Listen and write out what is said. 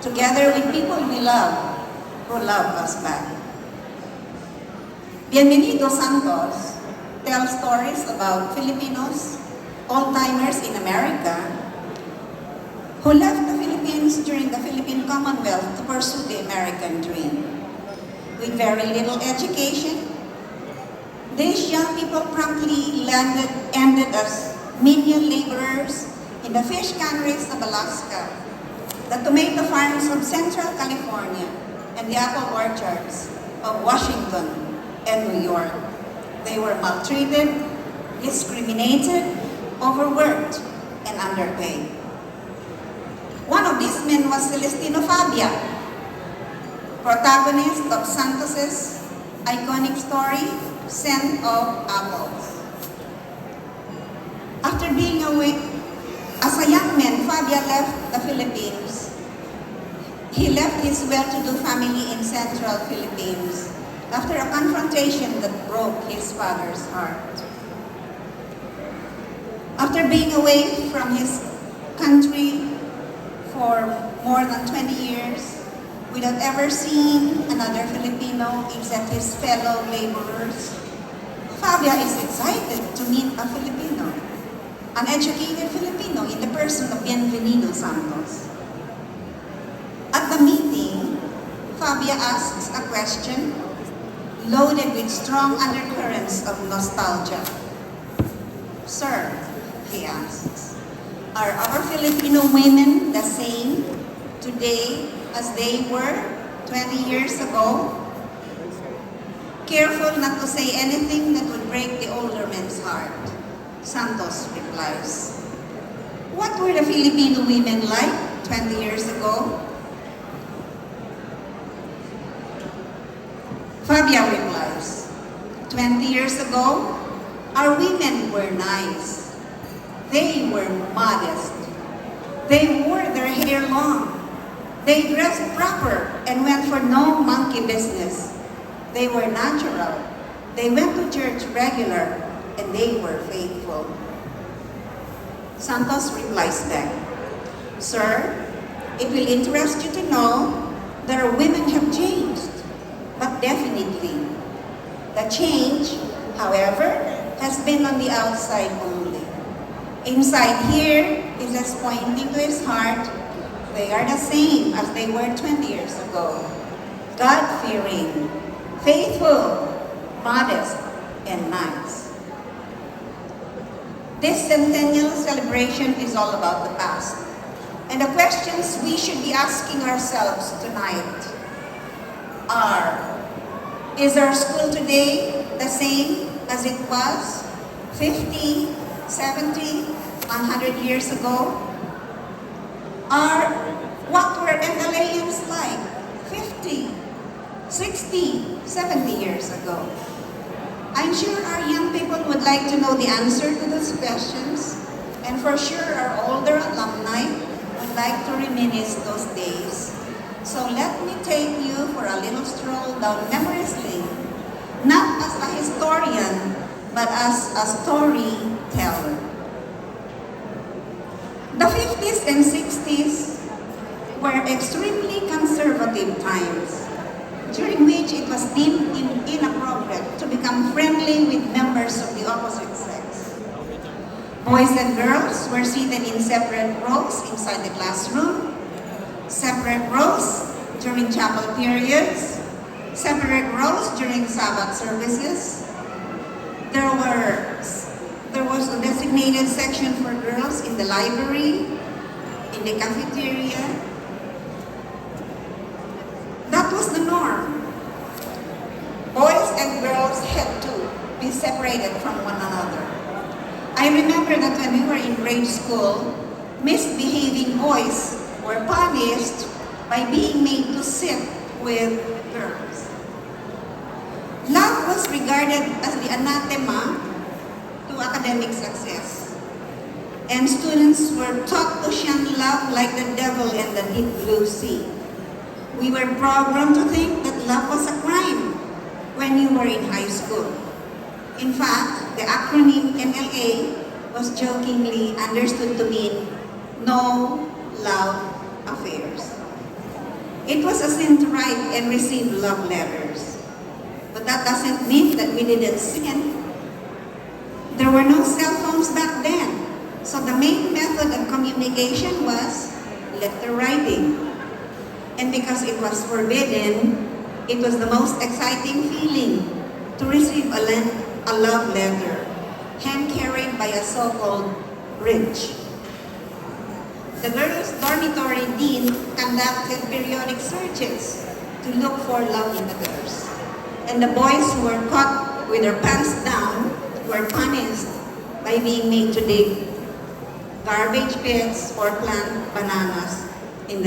together with people we love, who love us back. Bienvenido Santos tells stories about Filipinos, old-timers in America, who left the Philippines during the Philippine Commonwealth to pursue the American dream. With very little education, these young people promptly ended as menial laborers in the fish canneries of Alaska, the tomato farms of Central California, and the apple orchards of Washington and New York. They were maltreated, discriminated, overworked, and underpaid. One of these men was Celestino Fabia, protagonist of Santos's iconic story, Scent of Apples. After being away, as a young man, Fabia left the Philippines. He left his well-to-do family in Central Philippines after a confrontation that broke his father's heart. After being away from his country for more than 20 years, without ever seeing another Filipino except his fellow laborers, Fabia is excited to meet a Filipino, an educated Filipino in the person of Bienvenido Santos. At the meeting, Fabia asks a question loaded with strong undercurrents of nostalgia. Sir, he asks, are our Filipino women the same today as they were 20 years ago? Careful not to say anything that would break the older man's heart, Santos replies. What were the Filipino women like 20 years ago? Fabia replies, 20 years ago, our women were nice. They were modest. They wore their hair long. They dressed proper and went for no monkey business. They were natural. They went to church regular, and they were faithful. Santos replies back, Sir, it will interest you to know that our women have changed, but definitely. The change, however, has been on the outside only. Inside here, he says, pointing to his heart, they are the same as they were 20 years ago. God-fearing, faithful, modest, and nice. This Centennial Celebration is all about the past. And the questions we should be asking ourselves tonight are, is our school today the same as it was 50, 70, 100 years ago? What were NLACs like 50, 60, 70 years ago? I'm sure our young people would like to know the answer to those questions, and for sure our older alumni would like to reminisce those days. So let me take you for a little stroll down memory lane, not as a historian, but as a storyteller. The 50s and 60s were extremely conservative times, during which it was deemed inappropriate to become friendly with members of the opposite sex. Boys and girls were seated in separate rows inside the classroom, separate rows during chapel periods, separate rows during Sabbath services. There was a designated section for girls in the library, in the cafeteria. That was the norm. Boys and girls had to be separated from one another. I remember that when we were in grade school, misbehaving boys were punished by being made to sit with girls. Love was regarded as the anathema to academic success. And students were taught to shun love like the devil in the deep blue sea. We were programmed to think that love was a crime when you were in high school. In fact, the acronym NLA was jokingly understood to mean No Love Affairs. It was a sin to write and receive love letters. But that doesn't mean that we didn't sin. There were no cell phones back then. So the main method of communication was letter writing. And because it was forbidden, it was the most exciting feeling to receive a love letter, hand-carried by a so-called rich. The girls' dormitory dean conducted periodic searches to look for love letters. And the boys who were caught with their pants down were punished by being made to dig garbage pits or plant bananas in the